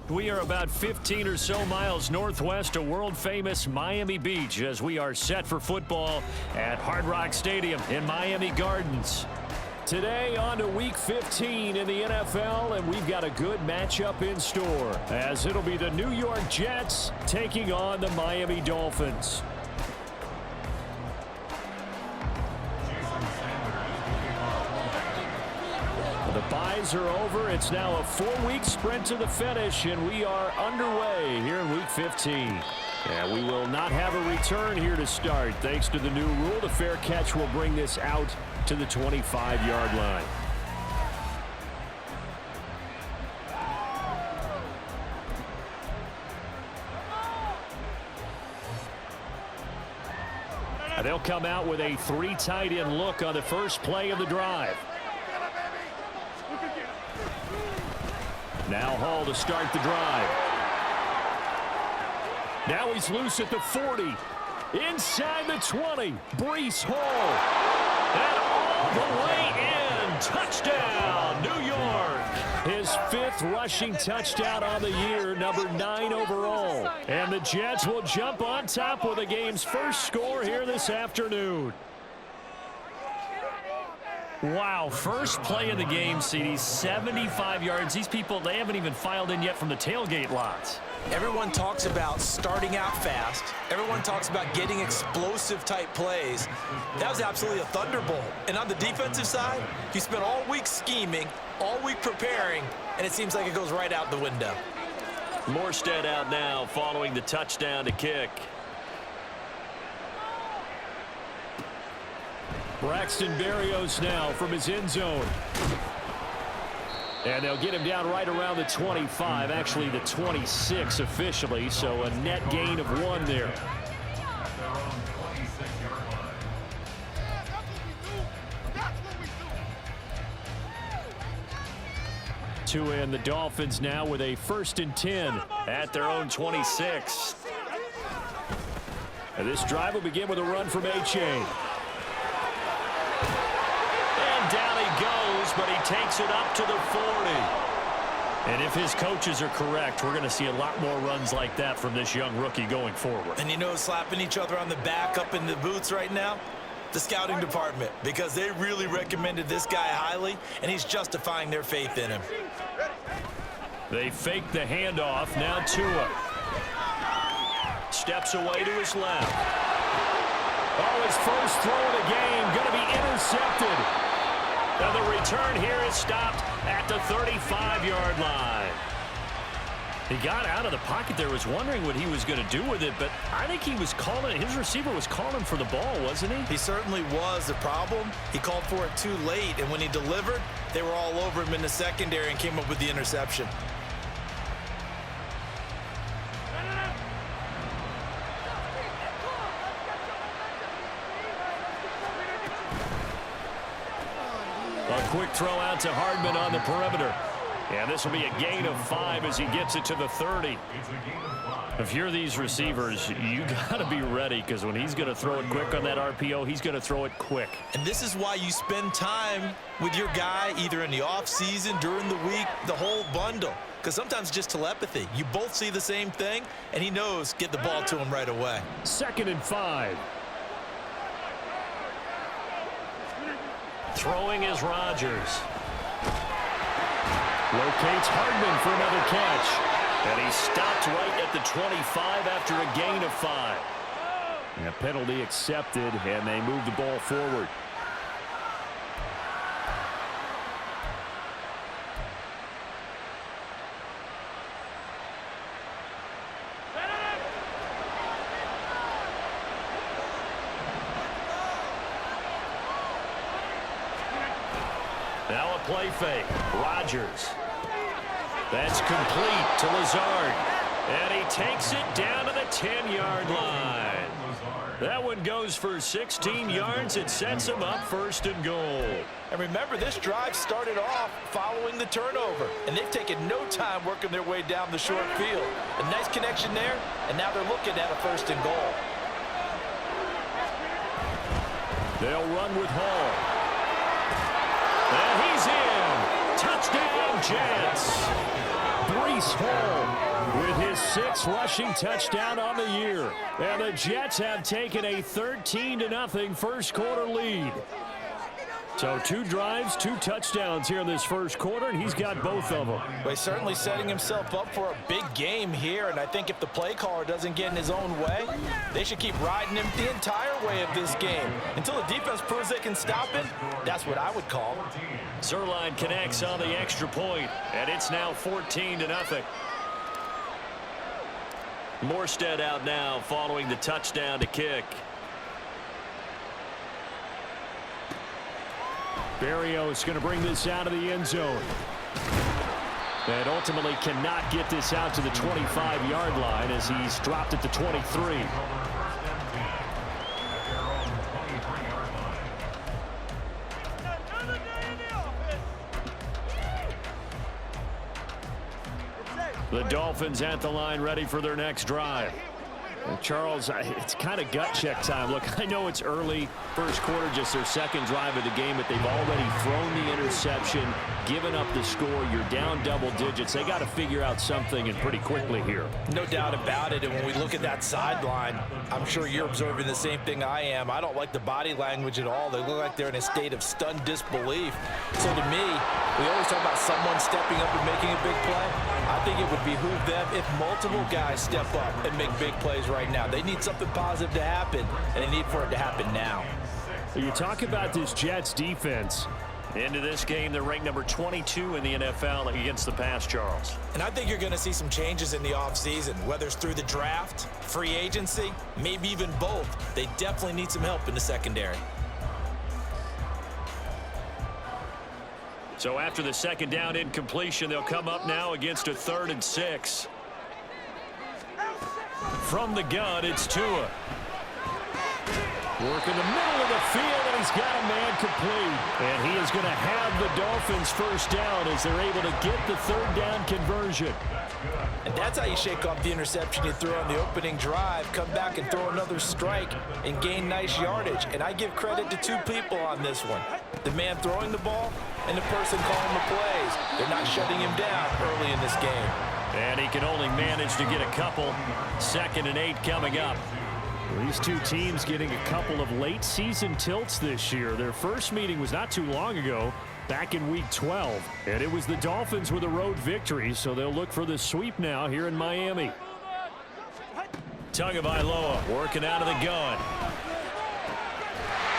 We are about 15 or so miles northwest of world-famous Miami Beach as we are set for football at Hard Rock Stadium in Miami Gardens. Today on to Week 15 in the NFL, and we've got a good matchup in store as it'll be the New York Jets taking on the Miami Dolphins. The byes are over. It's now a 4-week sprint to the finish, and we are underway here in Week 15. And we will not have a return here to start. Thanks to the new rule, the fair catch will bring this out to the 25-yard line. They'll come out with a 3 tight end look on the first play of the drive. Now Hall to start the drive. Now he's loose at the 40. Inside the 20. Breece Hall. And all the way in. Touchdown, New York. His 5th rushing touchdown on the year, number 9 overall. And the Jets will jump on top with the game's first score here this afternoon. Wow, first play of the game, CD, 75 yards. These people, they haven't even filed in yet from the tailgate lots. Everyone talks about starting out fast. Everyone talks about getting explosive-type plays. That was absolutely a thunderbolt. And on the defensive side, you spent all week scheming, all week preparing, and it seems like it goes right out the window. Morstead out now following the touchdown to kick. Braxton Berrios now from his end zone. And they'll get him down right around the 25, actually the 26 officially, so a net gain of 1 there. And the Dolphins now with a 1st and 10 at their own 26. And this drive will begin with a run from A-Chain. Down he goes, but he takes it up to the 40. And if his coaches are correct, we're going to see a lot more runs like that from this young rookie going forward. And you know, slapping each other on the back up in the boots right now? The scouting department, because they really recommended this guy highly, and he's justifying their faith in him. They fake the handoff. Now Tua steps away to his left. Oh, his first throw of the game going to be intercepted. Now the return here is stopped at the 35-yard line. He got out of the pocket there, was wondering what he was going to do with it, but I think he was calling, his receiver was calling for the ball, wasn't he? He certainly was. The problem, he called for it too late, and when he delivered, they were all over him in the secondary and came up with the interception. A quick throw out to Hardman on the perimeter. And this will be a gain of 5 as he gets it to the 30. If you're these receivers, you got to be ready, because when he's going to throw it quick on that RPO, he's going to throw it quick. And this is why you spend time with your guy either in the offseason, during the week, the whole bundle. Because sometimes just telepathy. You both see the same thing, and he knows get the ball to him right away. 2nd and 5. Throwing is Rodgers. Locates Hardman for another catch. And he stopped right at the 25 after a gain of 5. And a penalty accepted, and they move the ball forward. Now a play fake. Rodgers. That's complete to Lazard. And he takes it down to the 10-yard line. That one goes for 16 yards. It sets him up 1st and goal. And remember, this drive started off following the turnover. And they've taken no time working their way down the short field. A nice connection there, and now they're looking at a 1st and goal. They'll run with Hall. And he's in. Touchdown, Jets. Breece Hall with his 6th rushing touchdown on the year. And the Jets have taken a 13-0 first quarter lead. So 2 drives, 2 touchdowns here in this first quarter, and he's got both of them. Well, he's certainly setting himself up for a big game here, and I think if the play caller doesn't get in his own way, they should keep riding him the entire way of this game. Until the defense proves they can stop him, that's what I would call. Zerline connects on the extra point, and it's now 14-0. Morstead out now following the touchdown to kick. Berrios going to bring this out of the end zone. And ultimately cannot get this out to the 25-yard line as he's dropped it to 23. The Dolphins at the line ready for their next drive. And Charles, it's kind of gut check time. Look, I know it's early, first quarter, just their second drive of the game, but they've already thrown the interception, given up the score. You're down double digits. They got to figure out something, and pretty quickly here. No doubt about it. And when we look at that sideline, I'm sure you're observing the same thing I am. I don't like the body language at all. They look like they're in a state of stunned disbelief. So to me, we always talk about someone stepping up and making a big play. I think it would behoove them if multiple guys step up and make big plays right now. They need something positive to happen, and they need for it to happen now. You talk about this Jets defense. Into this game, they're ranked number 22 in the NFL against the pass, Charles. And I think you're going to see some changes in the offseason, whether it's through the draft, free agency, maybe even both. They definitely need some help in the secondary. So after the second down incompletion, they'll come up now against a 3rd and 6. From the gun, it's Tua. Work in the middle of the field, and he's got a man complete. And he is going to have the Dolphins first down as they're able to get the 3rd down conversion. And that's how you shake off the interception you threw on the opening drive, come back and throw another strike and gain nice yardage. And I give credit to 2 people on this one. The man throwing the ball and the person calling the plays. They're not shutting him down early in this game. And he can only manage to get a couple. 2nd and 8 coming up. These 2 teams getting a couple of late season tilts this year. Their first meeting was not too long ago, back in week 12. And it was the Dolphins with a road victory, so they'll look for the sweep now here in Miami. Tagovailoa working out of the gun.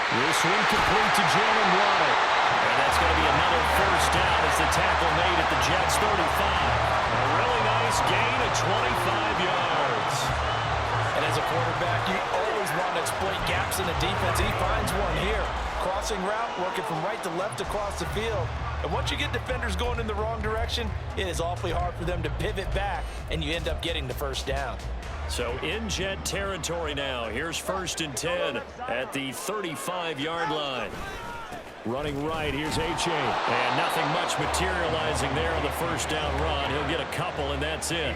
This one complete to Jalen Waddle. And that's going to be another first down as the tackle made at the Jets' 35. A really nice gain of 25 yards. And as a quarterback, you always want to exploit gaps in the defense. He finds one here. Crossing route, working from right to left across the field. And once you get defenders going in the wrong direction, it is awfully hard for them to pivot back, and you end up getting the first down. So in Jet territory now. Here's 1st and 10 at the 35-yard line. Running right, here's H.A. And nothing much materializing there on the first down run. He'll get a couple, and that's it.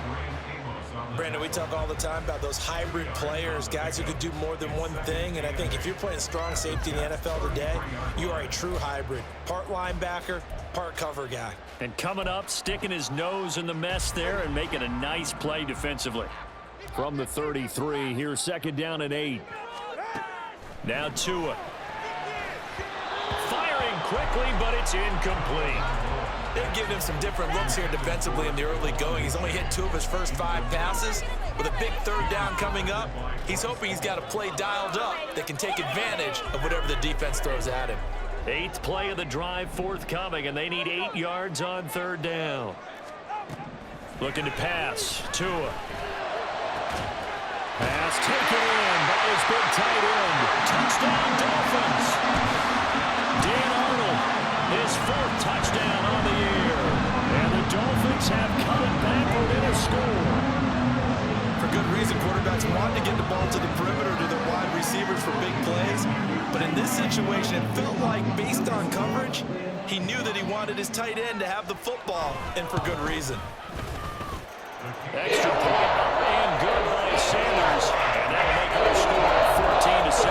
Brandon, we talk all the time about those hybrid players, guys who could do more than one thing. And I think if you're playing strong safety in the NFL today, you are a true hybrid. Part linebacker, part cover guy. And coming up, sticking his nose in the mess there and making a nice play defensively. From the 33, here's 2nd down and 8. Now Tua. Firing quickly, but it's incomplete. They've given him some different looks here defensively in the early going. He's only hit 2 of his first 5 passes. With a big 3rd down coming up, he's hoping he's got a play dialed up that can take advantage of whatever the defense throws at him. 8th play of the drive forthcoming, and they need 8 yards on 3rd down. Looking to pass. Tua. Pass taken in by his big tight end. Touchdown Dolphins. Dan Arnold, his 4th touchdown on the year. And the Dolphins have cut it backward in a score. For good reason, quarterbacks want to get the ball to the perimeter to their wide receivers for big plays. But in this situation, it felt like, based on coverage, he knew that he wanted his tight end to have the football, and for good reason. Extra point and good by Sanders. And that'll make it a score of 14-7.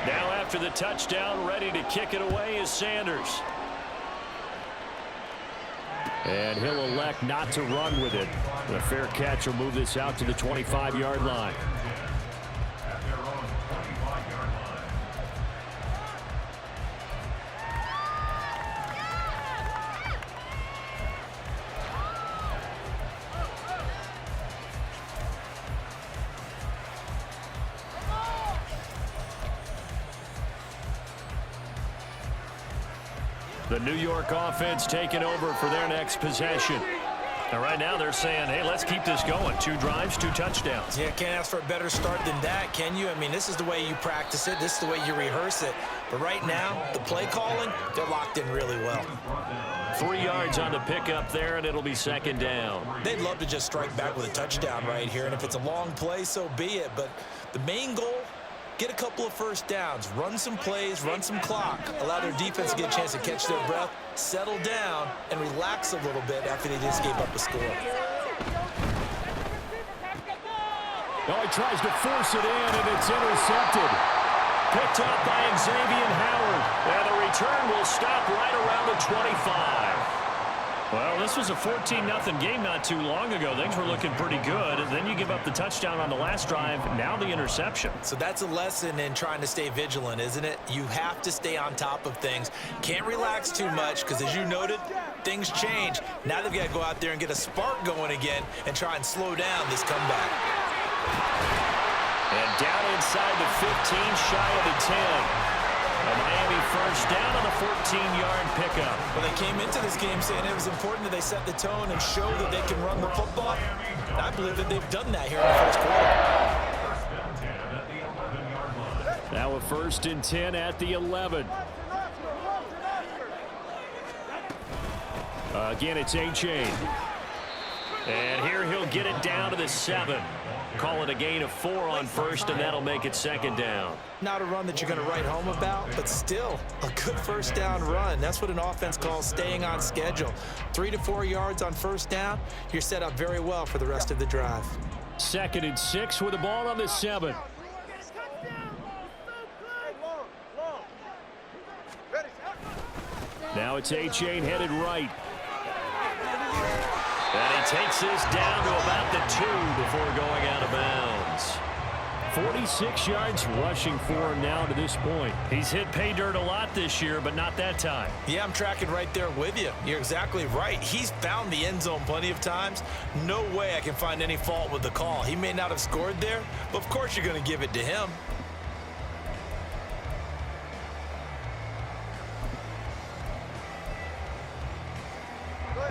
Now after the touchdown, ready to kick it away is Sanders. And he'll elect not to run with it. A fair catch will move this out to the 25-yard line. The New York offense taking over for their next possession. And right now they're saying, hey, let's keep this going. 2 drives, 2 touchdowns. Yeah, can't ask for a better start than that, can you? I mean, this is the way you practice it. This is the way you rehearse it. But right now, the play calling, they're locked in really well. 3 yards on the pickup there, and it'll be 2nd down. They'd love to just strike back with a touchdown right here. And if it's a long play, so be it. But the main goal, get a couple of first downs, run some plays, run some clock, allow their defense to get a chance to catch their breath, settle down, and relax a little bit after they just gave up a score. Oh, he tries to force it in, and it's intercepted. Picked up by Xavier Howard. And the return will stop right around the 25. Well, this was a 14-0 game not too long ago. Things were looking pretty good. And then you give up the touchdown on the last drive. Now the interception. So that's a lesson in trying to stay vigilant, isn't it? You have to stay on top of things. Can't relax too much because, as you noted, things change. Now they've got to go out there and get a spark going again and try and slow down this comeback. And down inside the 15, shy of the 10. A Miami first down on the 14-yard pickup. Well, they came into this game saying it was important that they set the tone and show that they can run the football. And I believe that they've done that here in the first quarter. Now a 1st and 10 at the 11. Again, it's A-Chain. And here he'll get it down to the 7. Call it a gain of 4 on 1st, and that'll make it 2nd down. Not a run that you're going to write home about, but still a good first down run. That's what an offense calls staying on schedule. 3 to 4 yards on first down. You're set up very well for the rest of the drive. 2nd and 6 with the ball on the 7. Now it's A-Chain headed right. And he takes this down to about the 2 before going out of bounds. 46 yards rushing for him now to this point. He's hit pay dirt a lot this year, but not that time. Yeah, I'm tracking right there with you. You're exactly right. He's found the end zone plenty of times. No way I can find any fault with the call. He may not have scored there, but of course you're going to give it to him.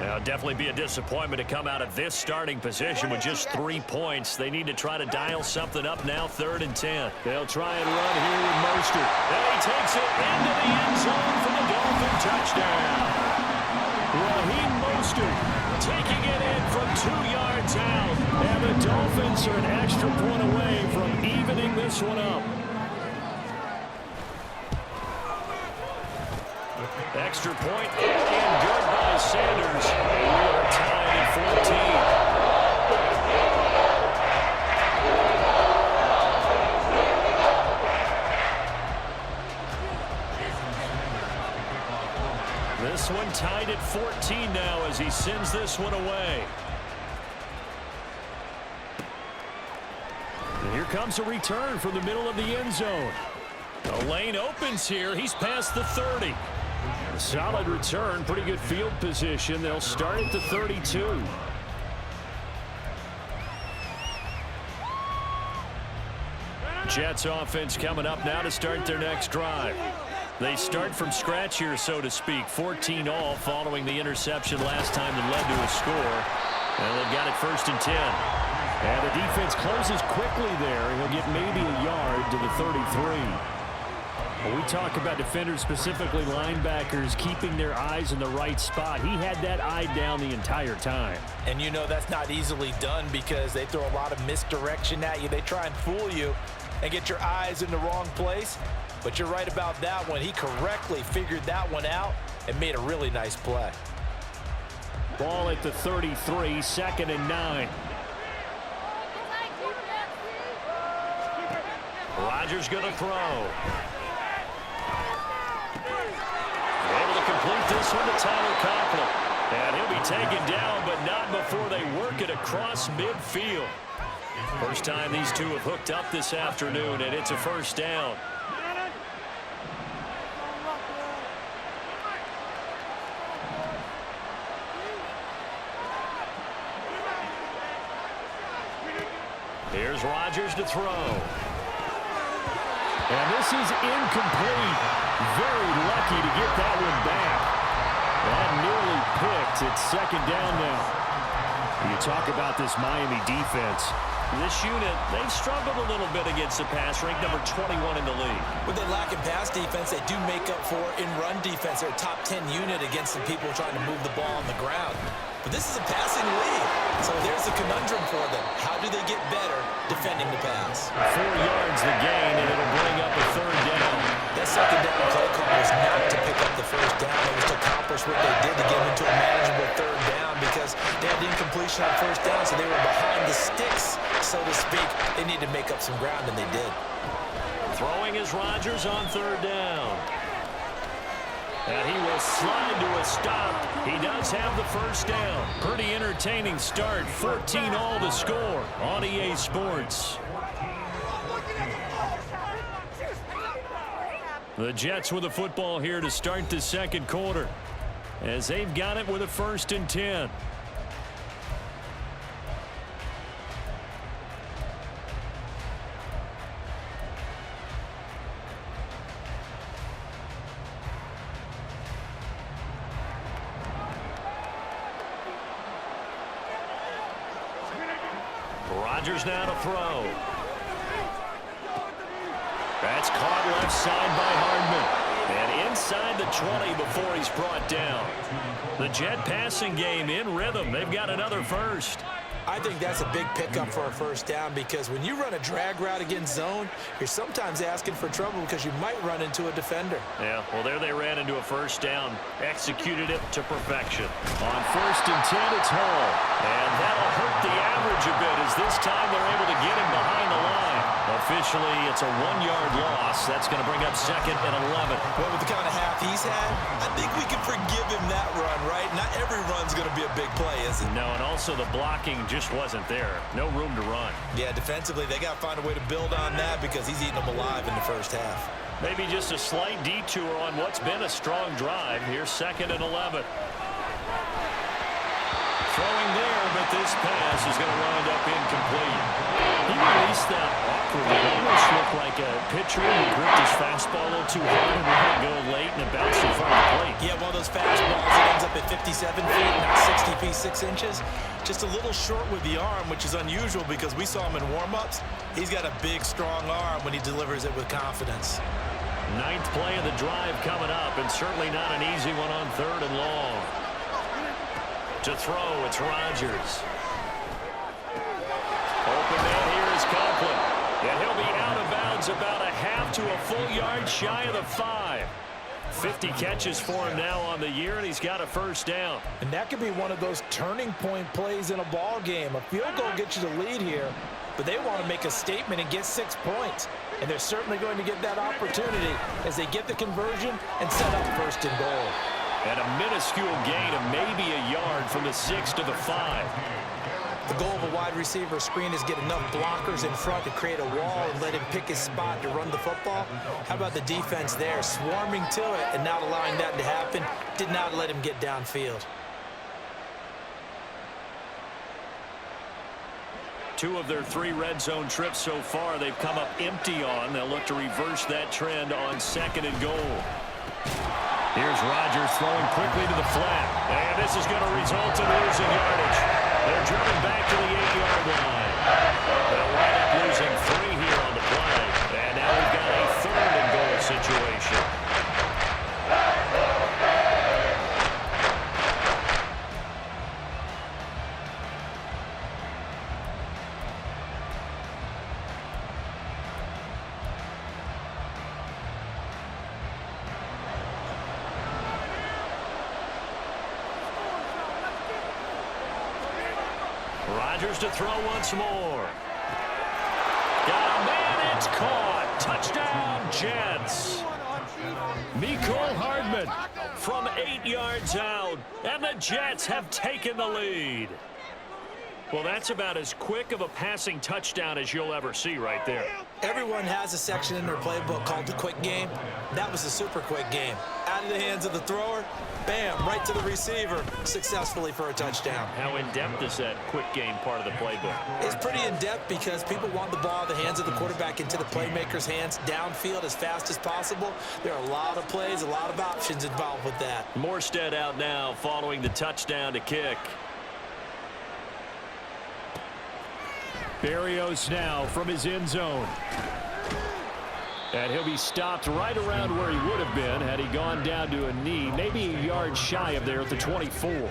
Now, definitely be a disappointment to come out of this starting position with just 3 points. They need to try to dial something up now, 3rd and 10. They'll try and run here with Mostert. And he takes it into the end zone for the Dolphin touchdown. Raheem Mostert taking it in from 2 yards out. And the Dolphins are an extra point away from evening this one up. Extra point and good by Sanders. We are tied at 14. This one tied at 14 now as he sends this one away. And here comes a return from the middle of the end zone. The lane opens here. He's past the 30. Solid return, pretty good field position. They'll start at the 32. Jets offense coming up now to start their next drive. They start from scratch here, so to speak. 14 all following the interception last time that led to a score. And they've got it 1st and 10. And the defense closes quickly there. He'll get maybe a yard to the 33. When we talk about defenders, specifically linebackers, keeping their eyes in the right spot, he had that eye down the entire time. And you know that's not easily done because they throw a lot of misdirection at you. They try and fool you and get your eyes in the wrong place. But you're right about that one. He correctly figured that one out and made a really nice play. Ball at the 33, 2nd and 9. Rodgers going to throw. Able to complete this one to Tyler Conklin. And he'll be taken down, but not before they work it across midfield. First time these two have hooked up this afternoon, and it's a first down. Here's Rodgers to throw. And this is incomplete. Very lucky to get that one back. That nearly picked. It's second down now. You talk about this Miami defense. This unit, they've struggled a little bit against the pass, ranked number 21 in the league. With their lack of pass defense, they do make up for in run defense. They're a top 10 unit against the people trying to move the ball on the ground. But this is a passing league, so there's a conundrum for them. How do they get better defending the pass? 4 yards the gain, and it'll bring up a third down. That second down play call was not to pick up the first down. It was to accomplish what they did to get into a manageable third down because they had incompletion on first down, so they were behind the sticks, so to speak. They needed to make up some ground, and they did. Throwing is Rodgers on third down. And he will slide to a stop. He does have the first down. Pretty entertaining start. 14-all the score on EA Sports. The Jets with the football here to start the second quarter, as they've got it with a 1st and 10. Rodgers now to throw. That's caught left side by Hardman. And inside the 20 before he's brought down. The Jet passing game in rhythm. They've got another first. I think that's a big pickup for a first down because when you run a drag route against zone, you're sometimes asking for trouble because you might run into a defender. Yeah, well, there they ran into a first down. Executed it to perfection. On 1st and 10, it's Hall. And that'll hurt the average a bit as this time they're able to get him behind the line. Officially, it's a 1-yard loss. That's going to bring up 2nd and 11. Well, with the kind of half he's had, I think we can forgive him that run, right? Not every run's going to be a big play, is it? No, and also the blocking just wasn't there. No room to run. Yeah, defensively, they got to find a way to build on that because he's eating them alive in the first half. Maybe just a slight detour on what's been a strong drive. Here's 2nd and 11. Throwing there, but this pass is going to wind up incomplete. He released that awkwardly. It almost looked like a pitcher who gripped his fastball a little too hard and let it go late and it bounced in front of the plate. Yeah, one of those fastballs that ends up at 57 feet, not 60 feet, 6 inches. Just a little short with the arm, which is unusual because we saw him in warm-ups. He's got a big, strong arm when he delivers it with confidence. 9th play of the drive coming up, and certainly not an easy one on 3rd and long. To throw, it's Rodgers. Open man here is Conklin. And he'll be out of bounds about a half to a full yard shy of the 5. 50 catches for him now on the year, and he's got a first down. And that could be one of those turning point plays in a ball game. A field goal gets you the lead here, but they want to make a statement and get 6 points. And they're certainly going to get that opportunity as they get the conversion and set up 1st and goal. And a minuscule gain of maybe a yard from the 6 to the 5. The goal of a wide receiver screen is get enough blockers in front to create a wall and let him pick his spot to run the football. How about the defense there, swarming to it and not allowing that to happen? Did not let him get downfield. 2 of their 3 red zone trips so far they've come up empty on. They'll look to reverse that trend on 2nd and goal. Here's Rodgers throwing quickly to the flat. And this is going to result in losing yardage. They're driven back to the 8-yard line. They'll wind up losing 3 here on the play. And now we've got a 3rd and goal situation. Rodgers to throw once more. Got a man, it's caught. Touchdown, Jets. Mecole Hardman from 8 yards out, and the Jets have taken the lead. Well, that's about as quick of a passing touchdown as you'll ever see right there. Everyone has a section in their playbook called the quick game. That was a super quick game. Out of the hands of the thrower, bam, right to the receiver, successfully for a touchdown. How in-depth is that quick game part of the playbook? It's pretty in-depth because people want the ball in the hands of the quarterback into the playmaker's hands downfield as fast as possible. There are a lot of plays, a lot of options involved with that. Morstead out now following the touchdown to kick. Berrios now from his end zone. And he'll be stopped right around where he would have been had he gone down to a knee, maybe a yard shy of there at the 24.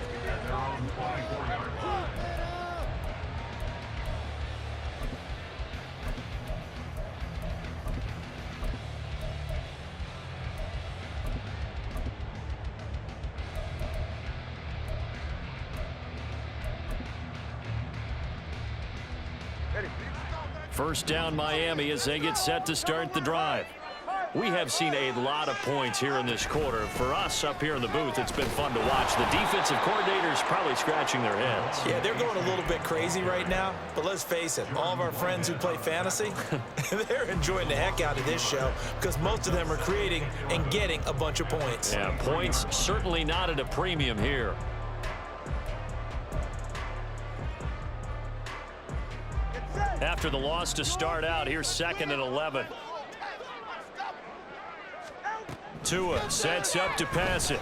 First down Miami as they get set to start the drive. We have seen a lot of points here in this quarter. For us up here in the booth, it's been fun to watch. The defensive coordinators probably scratching their heads. Yeah, they're going a little bit crazy right now. But let's face it, all of our friends who play fantasy, they're enjoying the heck out of this show because most of them are creating and getting a bunch of points. Yeah, points certainly not at a premium here. After the loss to start out, here's 2nd and 11. Tua sets up to pass it.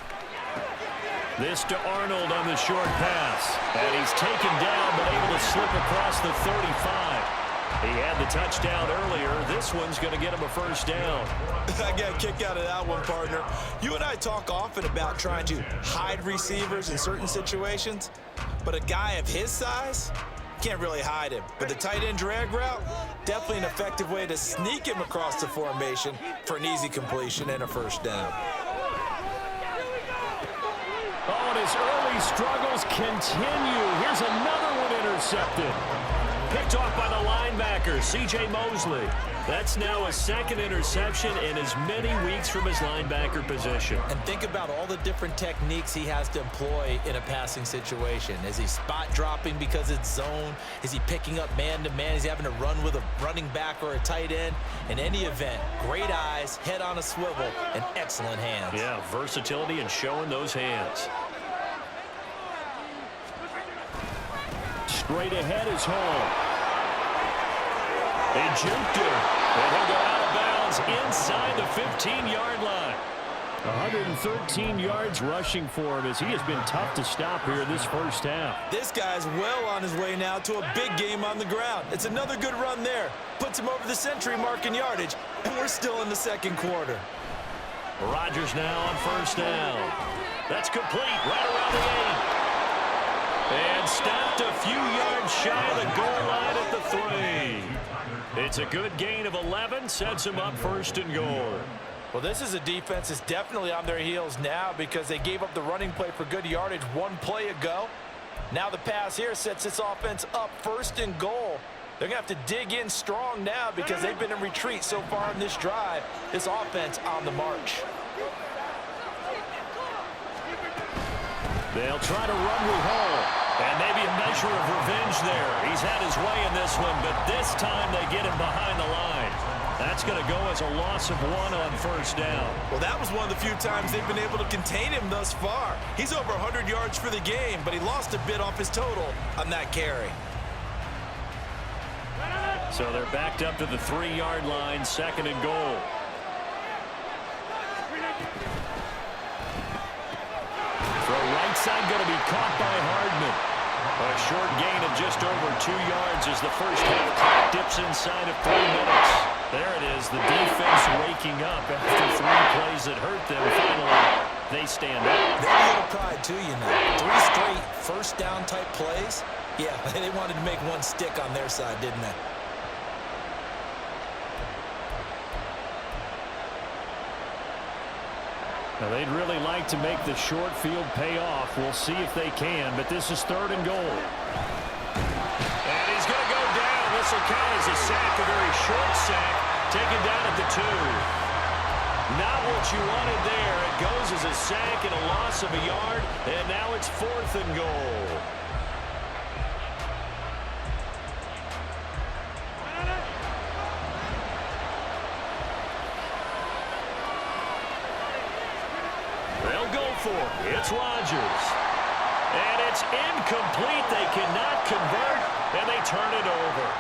This to Arnold on the short pass. And he's taken down but able to slip across the 35. He had the touchdown earlier. This one's going to get him a first down. I got a kick out of that one, partner. You and I talk often about trying to hide receivers in certain situations, but a guy of his size can't really hide him. But the tight end drag route, definitely an effective way to sneak him across the formation for an easy completion and a first down. Oh, and his early struggles continue. Here's another one intercepted. Picked off by the linebacker, C.J. Mosley. That's now a 2nd interception in as many weeks from his linebacker position. And think about all the different techniques he has to employ in a passing situation. Is he spot dropping because it's zone? Is he picking up man-to-man? Is he having to run with a running back or a tight end? In any event, great eyes, head on a swivel, and excellent hands. Yeah, versatility and showing those hands. Straight ahead is Hall. They juked him, and he'll go out of bounds inside the 15-yard line. 113 yards rushing for him as he has been tough to stop here in this first half. This guy's well on his way now to a big game on the ground. It's another good run there. Puts him over the century mark in yardage, and we're still in the second quarter. Rodgers now on first down. That's complete right around the 8. And stopped a few yards shy of the goal line at the 3. It's a good gain of 11, sets him up 1st and goal. Well, this is a defense that's definitely on their heels now because they gave up the running play for good yardage one play ago. Now the pass here sets this offense up 1st and goal. They're going to have to dig in strong now because they've been in retreat so far in this drive. This offense on the march. They'll try to run with Hall. And maybe a measure of revenge there. He's had his way in this one, but this time they get him behind the line. That's going to go as a loss of 1 on first down. Well, that was one of the few times they've been able to contain him thus far. He's over 100 yards for the game, but he lost a bit off his total on that carry. So they're backed up to the 3-yard line, 2nd and goal. Throw right side going to be caught by Hardman. A short gain of just over 2 yards as the first half clock dips inside of 3 minutes. There it is, the defense waking up after 3 plays that hurt them. Finally, they stand up. They're a little pride too, you know. 3 straight first down type plays. Yeah, they wanted to make one stick on their side, didn't they? Now, they'd really like to make the short field pay off. We'll see if they can, but this is 3rd and goal. And he's going to go down. This will count as a sack, a very short sack, taken down at the 2. Not what you wanted there. a sack and a loss of a yard, and now it's 4th and goal. They'll go for it. It's Rodgers. And it's incomplete. They cannot convert, and they turn it over.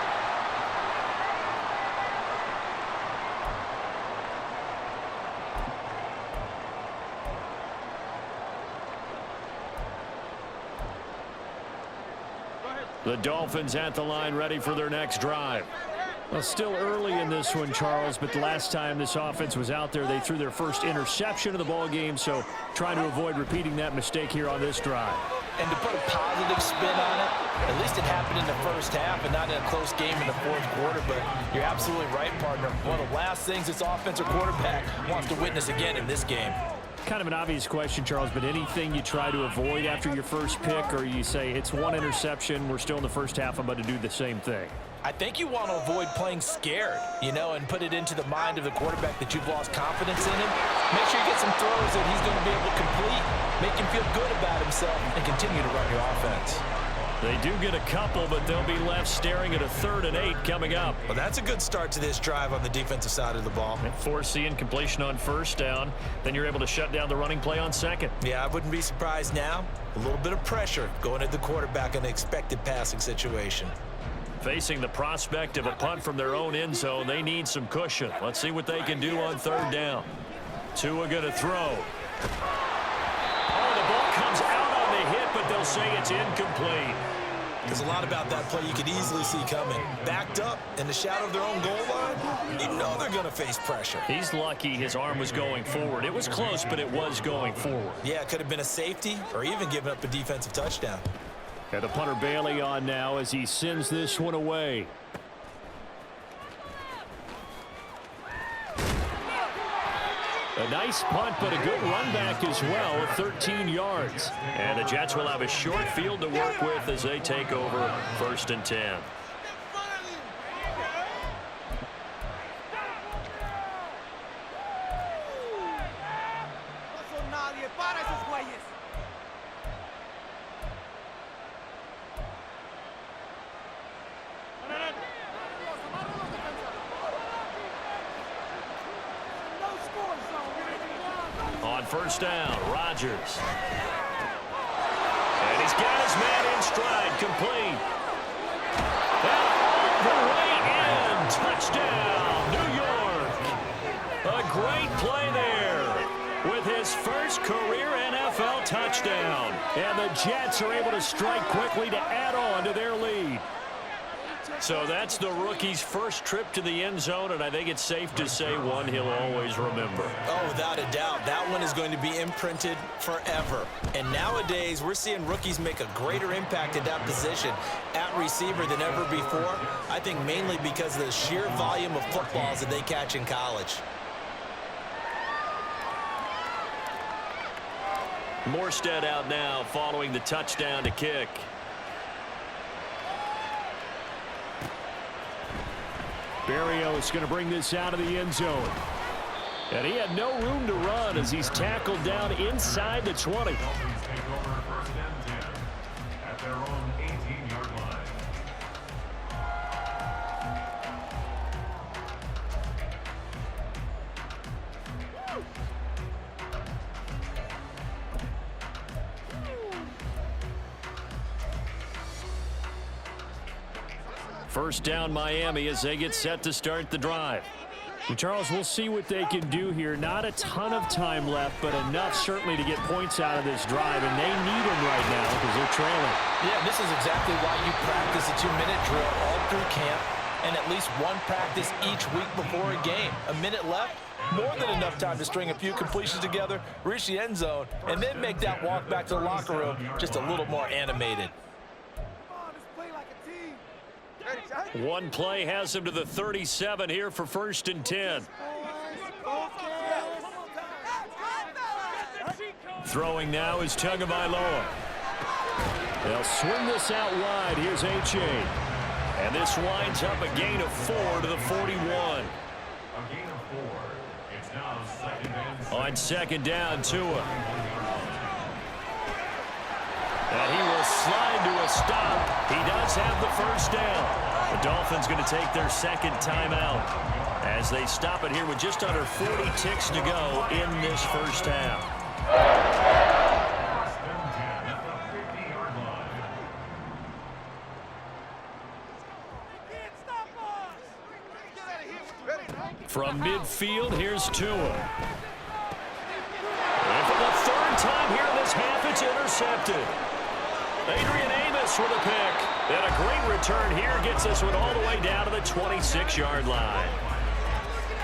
The Dolphins at the line, ready for their next drive. Well, still early in this one, Charles, but the last time this offense was out there, they threw their first interception of the ball game, so trying to avoid repeating that mistake here on this drive. And to put a positive spin on it, at least it happened in the first half and not in a close game in the fourth quarter, but you're absolutely right, partner. One of the last things this offensive quarterback wants to witness again in this game. Kind of an obvious question, Charles, but anything you try to avoid after your first pick, or you say it's one interception, we're still in the first half, I'm about to do the same thing? I think you want to avoid playing scared, you know, and put it into the mind of the quarterback that you've lost confidence in him. Make sure you get some throws that he's going to be able to complete, make him feel good about himself, and continue to run your offense. They do get a couple, but they'll be left staring at a 3rd and 8 coming up. Well, that's a good start to this drive on the defensive side of the ball. Force the incompletion on 1st down. Then you're able to shut down the running play on 2nd. Yeah, I wouldn't be surprised now. A little bit of pressure going at the quarterback in an expected passing situation. Facing the prospect of a punt from their own end zone, they need some cushion. Let's see what they can do on 3rd down. Tua going to throw. Oh, the ball comes out on the hit, but they'll say it's incomplete. There's a lot about that play you could easily see coming. Backed up in the shadow of their own goal line, you know they're going to face pressure. He's lucky his arm was going forward. It was close, but it was going forward. Yeah, it could have been a safety or even given up a defensive touchdown. And the punter Bailey on now as he sends this one away. A nice punt, but a good run back as well at 13 yards. And the Jets will have a short field to work with as they take over 1st and 10. On 1st down, Rodgers. And he's got his man in stride, complete. And all the way in, touchdown, New York. A great play there with his first career NFL touchdown. And the Jets are able to strike quickly to add on to their lead. So that's the rookie's first trip to the end zone, and I think it's safe to say one he'll always remember. Oh, without a doubt. That one is going to be imprinted forever. And nowadays, we're seeing rookies make a greater impact at that position at receiver than ever before. I think mainly because of the sheer volume of footballs that they catch in college. Morstead out now following the touchdown to kick. Berrios going to bring this out of the end zone. And he had no room to run as he's tackled down inside the 20. Dolphins take over 1st and 10 at their own 18-yard line. First down Miami as they get set to start the drive. And Charles, we'll see what they can do here. Not a ton of time left, but enough certainly to get points out of this drive, and they need them right now because they're trailing. Yeah, this is exactly why you practice a 2-minute drill all through camp and at least one practice each week before a game. A minute left, more than enough time to string a few completions together, reach the end zone, and then make that walk back to the locker room just a little more animated. One play has him to the 37 here for 1st and 10. Throwing now is Tagovailoa. They'll swing this out wide. Here's H.A. And this winds up a gain of 4 to the 41. A gain of 4. It's now 2nd and 7. On On second down, Tua. And he will slide to a stop. He does have the first down. The Dolphins going to take their second timeout as they stop it here with just under 40 ticks to go in this first half. From midfield, here's Tua. And for the third time here in this half, it's intercepted. Adrian Amos with a pick. And a great return here gets this one all the way down to the 26-yard line.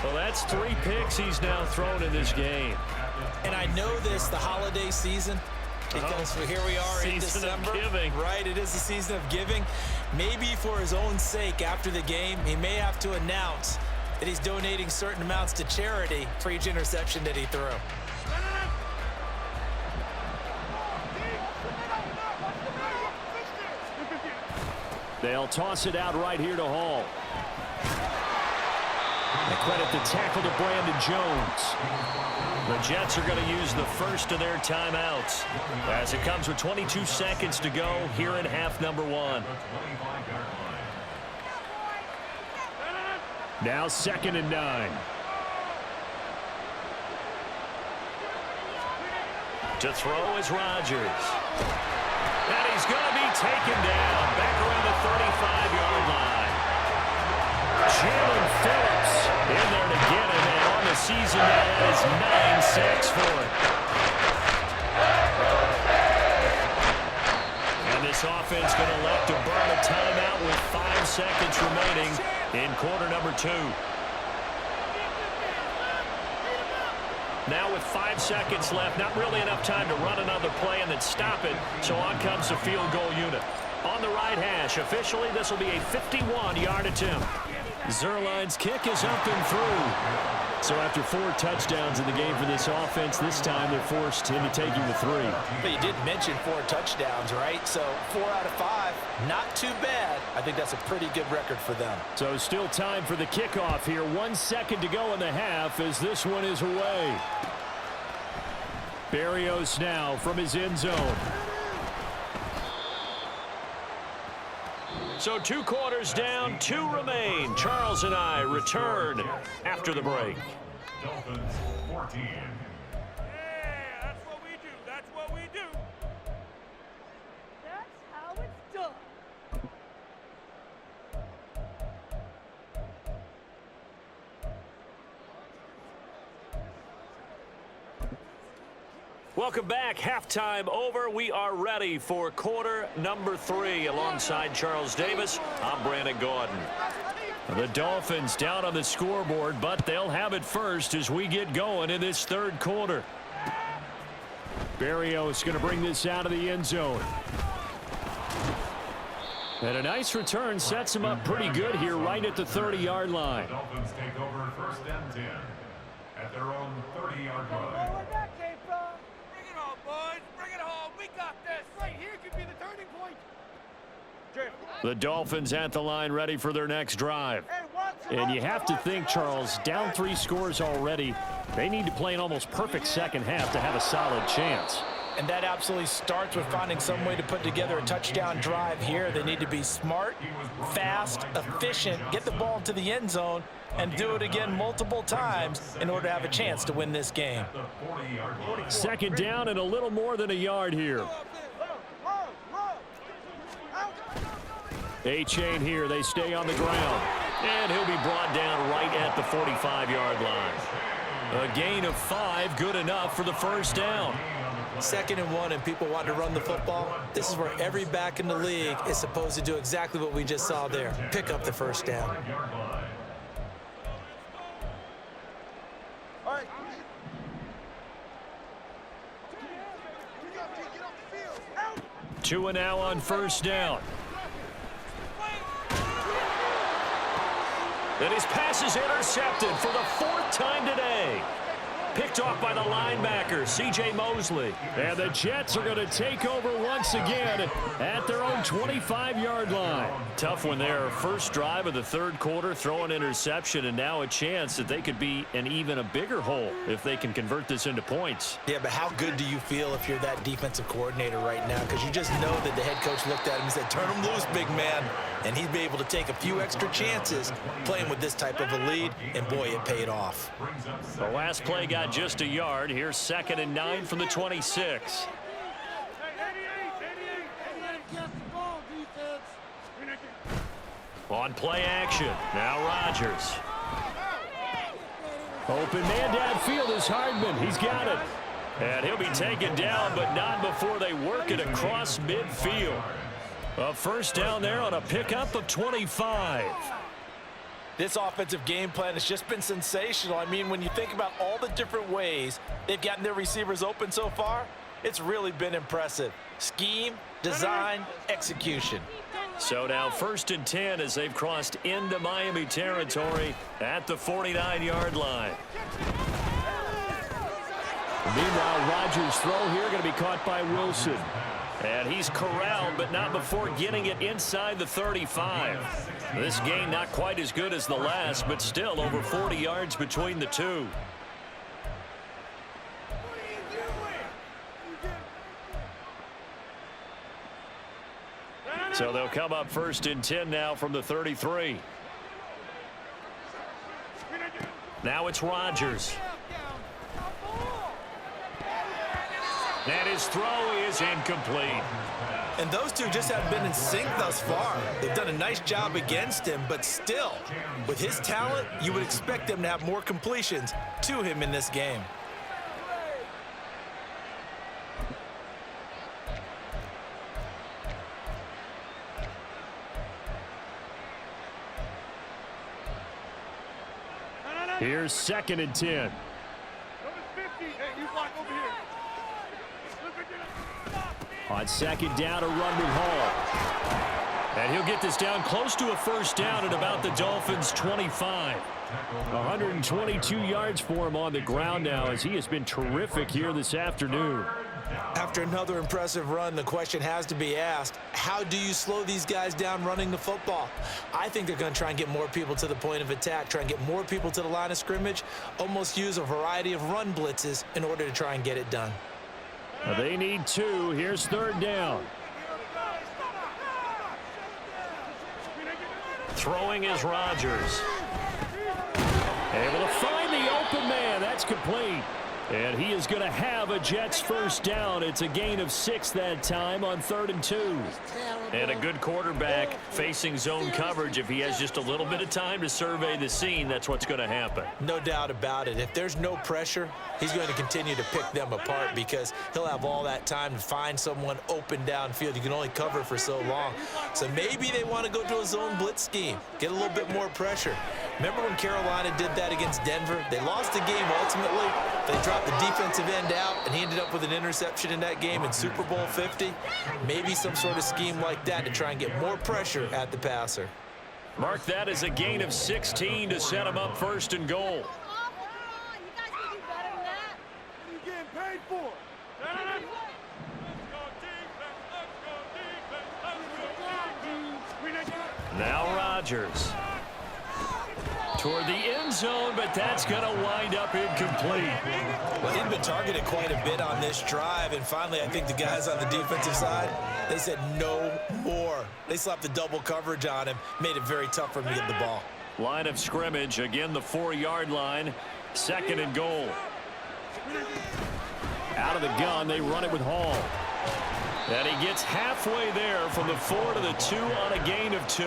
Well, that's 3 picks he's now thrown in this game. And I know this, the holiday season, because here we are in December. Right, it is the season of giving. Maybe for his own sake after the game, he may have to announce that he's donating certain amounts to charity for each interception that he threw. They'll toss it out right here to Hall. They credit the tackle to Brandon Jones. The Jets are going to use the first of their timeouts as it comes with 22 seconds to go here in half number 1. Now 2nd and 9. To throw is Rodgers. And he's going to be taken down back around the 35-yard line. Jalen Phillips in there to get him, and on the season that is 9 sacks for him. And this offense going to elect to burn a timeout with 5 seconds remaining in quarter number 2. Now with 5 seconds left, not really enough time to run another play and then stop it, so on comes the field goal unit. On the right hash, officially this will be a 51-yard attempt. Zerline's kick is up and through. So after 4 touchdowns in the game for this offense, this time they're forced into taking the 3. But you did mention 4 touchdowns, right? So 4 out of 5, not too bad. I think that's a pretty good record for them. So still time for the kickoff here. 1 second to go in the half as this one is away. Berrios now from his end zone. So 2 quarters down, 2 remain. Charles and I return after the break. Dolphins 14. Yeah, that's what we do. That's what we do. That's how it's done. Welcome back. Halftime over. We are ready for quarter number 3. Alongside Charles Davis, I'm Brandon Gordon. The Dolphins down on the scoreboard, but they'll have it first as we get going in this 3rd quarter. Berrios going to bring this out of the end zone. And a nice return sets him up pretty good here right at the 30-yard line. The Dolphins take over 1st and 10 at their own 30-yard line. Where that came from? Bring it on, boys. Bring it home. We got this. Right here could be the turning point. The Dolphins at the line ready for their next drive. And you have to think, Charles, down 3 scores already. They need to play an almost perfect second half to have a solid chance. And that absolutely starts with finding some way to put together a touchdown drive here. They need to be smart, fast, efficient, get the ball to the end zone, and do it again multiple times in order to have a chance to win this game. 2nd down and a little more than a yard here. A-chain here. They stay on the ground. And he'll be brought down right at the 45-yard line. A gain of 5, good enough for the first down. 2nd and 1, and people want to run the football. This is where every back in the league is supposed to do exactly what we just saw there. Pick up the first down. Tua now on 1st down. And his pass is intercepted for the 4th time today. Picked off by the linebacker, C.J. Mosley. And the Jets are going to take over once again at their own 25-yard line. Tough when their first drive of the third quarter, throw an interception, and now a chance that they could be in even a bigger hole if they can convert this into points. Yeah, but how good do you feel if you're that defensive coordinator right now? Because you just know that the head coach looked at him and said, turn him loose, big man. And he'd be able to take a few extra chances playing with this type of a lead, and boy, it paid off. The last play got just a yard. Here's 2nd and 9 from the 26. On play action, now Rodgers. Open man downfield is Hardman. He's got it. And he'll be taken down, but not before they work it across midfield. A first down there on a pickup of 25. This offensive game plan has just been sensational. I mean, when you think about all the different ways they've gotten their receivers open so far, it's really been impressive. Scheme, design, execution. So now 1st and 10 as they've crossed into Miami territory at the 49-yard line. Meanwhile, Rodgers' throw here going to be caught by Wilson. And he's corralled, but not before getting it inside the 35. This game not quite as good as the last, but still over 40 yards between the two. So they'll come up 1st and 10 now from the 33. Now it's Rodgers. And his throw is incomplete. And those two just haven't been in sync thus far. They've done a nice job against him, but still, with his talent, you would expect them to have more completions to him in this game. Here's 2nd and 10. Number 50. Hey, you block over here. On 2nd down, a run with Hall. And he'll get this down close to a first down at about the Dolphins' 25. 122 yards for him on the ground now as he has been terrific here this afternoon. After another impressive run, the question has to be asked, how do you slow these guys down running the football? I think they're going to try and get more people to the point of attack, try and get more people to the line of scrimmage, almost use a variety of run blitzes in order to try and get it done. They need 2. Here's 3rd down. Throwing is Rodgers. Able to find the open man. That's complete. And he is going to have a Jets first down. It's a gain of 6 that time on 3rd and 2. And a good quarterback facing zone coverage. If he has just a little bit of time to survey the scene, that's what's going to happen. No doubt about it. If there's no pressure, he's going to continue to pick them apart because he'll have all that time to find someone open downfield. You can only cover for so long. So maybe they want to go to a zone blitz scheme, get a little bit more pressure. Remember when Carolina did that against Denver? They lost the game ultimately. They dropped the defensive end out, and he ended up with an interception in that game in Super Bowl 50. Maybe some sort of scheme like that to try and get more pressure at the passer. Mark that as a gain of 16 to set him up 1st and goal. Now Rodgers. Toward the end zone, but that's going to wind up incomplete. Well, he'd been targeted quite a bit on this drive, and finally I think the guys on the defensive side, they said no more. They slapped the double coverage on him, made it very tough for him to get the ball. Line of scrimmage, again the 4-yard line, 2nd and goal. Out of the gun, they run it with Hall. And he gets halfway there from the 4 to the 2 on a gain of 2.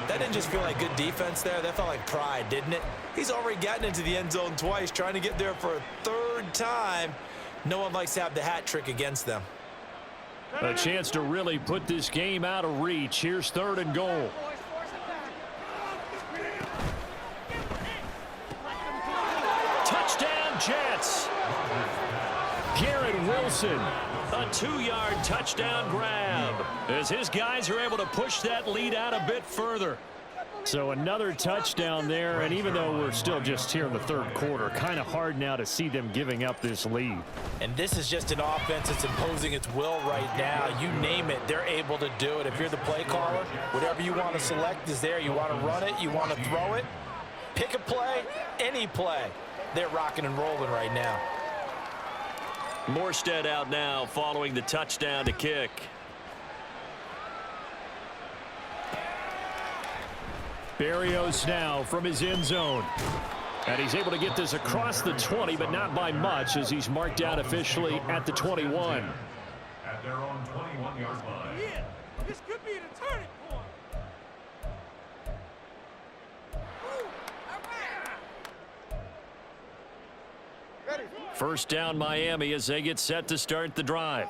That didn't just feel like good defense there. That felt like pride, didn't it? He's already gotten into the end zone twice, trying to get there for a 3rd time. No one likes to have the hat trick against them. A chance to really put this game out of reach. Here's 3rd and goal. Touchdown, Jets. Garrett Wilson, a 2-yard touchdown grab as his guys are able to push that lead out a bit further. So another touchdown there, and even though we're still just here in the third quarter, kind of hard now to see them giving up this lead. And this is just an offense that's imposing its will right now. You name it, they're able to do it. If you're the play caller, whatever you want to select is there. You want to run it, you want to throw it, pick a play, any play. They're rocking and rolling right now. Morstead out now following the touchdown to kick. Berrios now from his end zone. And he's able to get this across the 20, but not by much as he's marked out officially at the 21. At their own 21-yard line. Yeah, this could be the turning point. Ooh, all right. First down Miami as they get set to start the drive.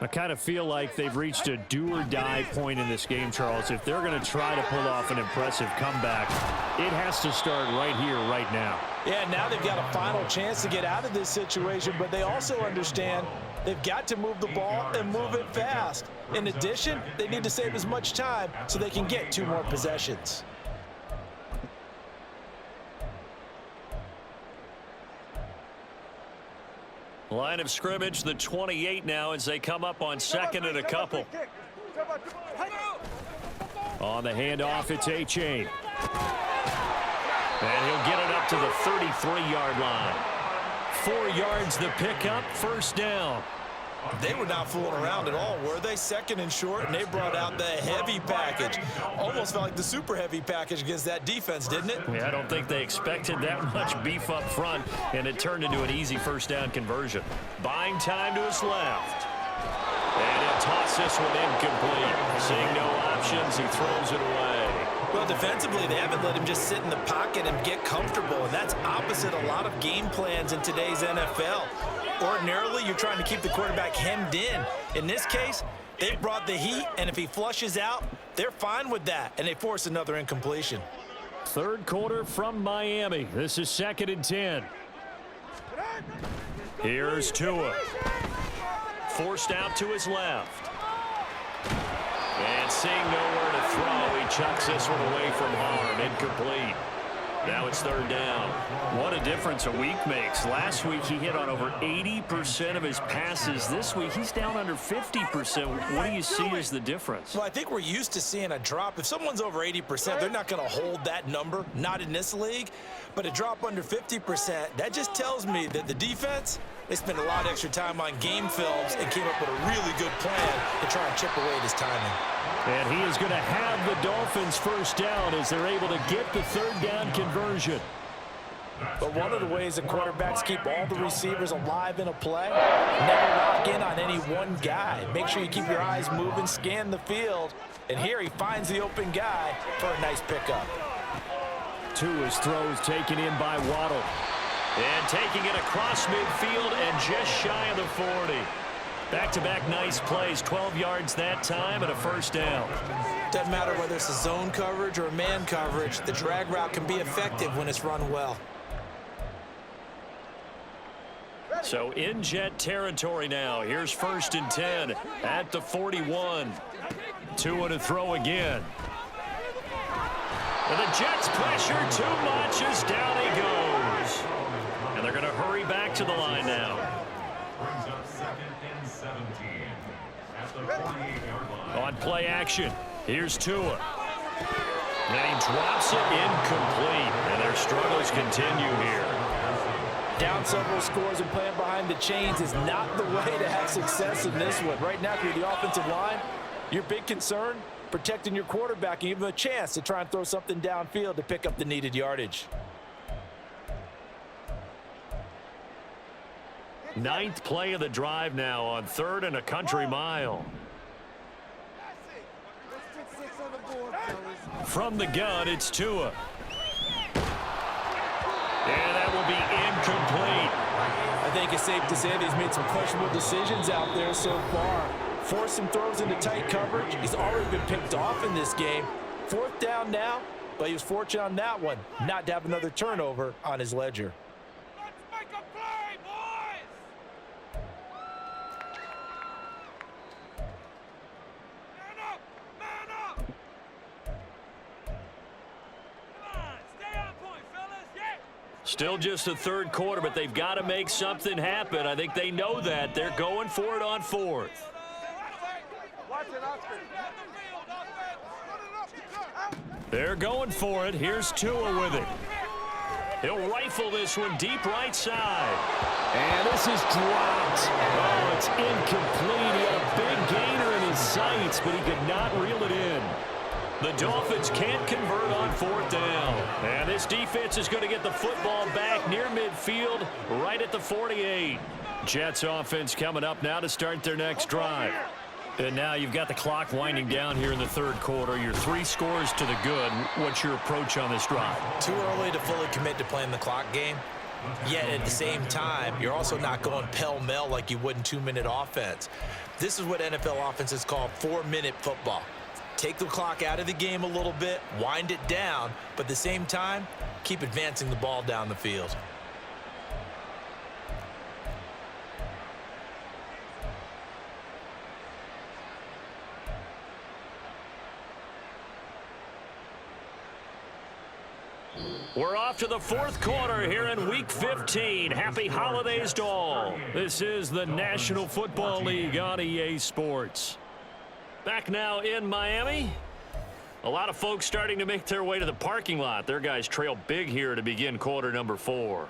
I kind of feel like they've reached a do-or-die point in this game, Charles. If they're going to try to pull off an impressive comeback, it has to start right here, right now. Yeah, now they've got a final chance to get out of this situation, but they also understand they've got to move the ball and move it fast. In addition, they need to save as much time so they can get 2 more possessions. Line of scrimmage, the 28 now as they come up on second and a couple. On the handoff, it's A-Chain. And he'll get it up to the 33-yard line. 4 yards the pickup, first down. They were not fooling around at all, were they? Second and short, and they brought out the heavy package. Almost felt like the super heavy package against that defense, didn't it? Yeah, I don't think they expected that much beef up front, and it turned into an easy first down conversion. Buying time to his left. And he'll toss this one incomplete. Seeing no options, he throws it away. Well, defensively, they haven't let him just sit in the pocket and get comfortable, and that's opposite a lot of game plans in today's NFL. Ordinarily, you're trying to keep the quarterback hemmed in. In this case, they brought the heat, and if he flushes out, they're fine with that, and they force another incompletion. Third quarter from Miami. This is 2nd and 10. Here's Tua. Forced out to his left. And seeing nowhere to throw, he chucks this one away from harm. Incomplete. Now it's third down. What a difference a week makes. Last week he hit on over 80% of his passes. This week he's down under 50%. What do you see as the difference? Well, I think we're used to seeing a drop. If someone's over 80%, they're not going to hold that number, not in this league. But a drop under 50%, that just tells me that the defense, they spent a lot of extra time on game films and came up with a really good plan to try and chip away at his timing. And he is going to have the Dolphins first down as they're able to get the third down conversion. But one of the ways that quarterbacks keep all the receivers alive in a play, never lock in on any one guy. Make sure you keep your eyes moving, scan the field. And here he finds the open guy for a nice pickup. Tua's throws taken in by Waddle. And taking it across midfield and just shy of the 40. Back-to-back nice plays, 12 yards that time and a first down. Doesn't matter whether it's a zone coverage or a man coverage, the drag route can be effective when it's run well. So in Jet territory now. Here's 1st and 10 at the 41. Tua to throw again. And the Jets pressure too much as down he goes. And they're going to hurry back to the line now. Brings up 2nd and 17 at the 48-yard line. On play action, here's Tua. And he drops it incomplete. And their struggles continue here. Down several scores and playing behind the chains is not the way to have success in this one. Right now, if you're the offensive line, your big concern, protecting your quarterback and give him a chance to try and throw something downfield to pick up the needed yardage. 9th play of the drive now on 3rd and a country mile. From the gun, it's Tua. And that will be incomplete. I think it's safe to say that he's made some questionable decisions out there so far. Forced some throws into tight coverage. He's already been picked off in this game. 4th down now, but he was fortunate on that one not to have another turnover on his ledger. Let's make a play, boys! Man up! Man up! Still just the third quarter, but they've got to make something happen. I think they know that. They're going for it on fourth. They're going for it. Here's Tua with it. He'll rifle this one deep right side. And this is dropped. Oh, it's incomplete. He had a big gainer in his sights, but he could not reel it in. The Dolphins can't convert on fourth down. And this defense is going to get the football back near midfield, right at the 48. Jets offense coming up now to start their next drive. And now you've got the clock winding down here in the third quarter. You're 3 scores to the good. What's your approach on this drive? Too early to fully commit to playing the clock game. Yet at the same time, you're also not going pell-mell like you would in 2-minute offense. This is what NFL offenses call 4-minute football. Take the clock out of the game a little bit, wind it down, but at the same time, keep advancing the ball down the field. We're off to the fourth quarter here in Week 15. Happy holidays to all. This is the National Football League on EA Sports. Back now in Miami. A lot of folks starting to make their way to the parking lot. Their guys trail big here to begin quarter number 4.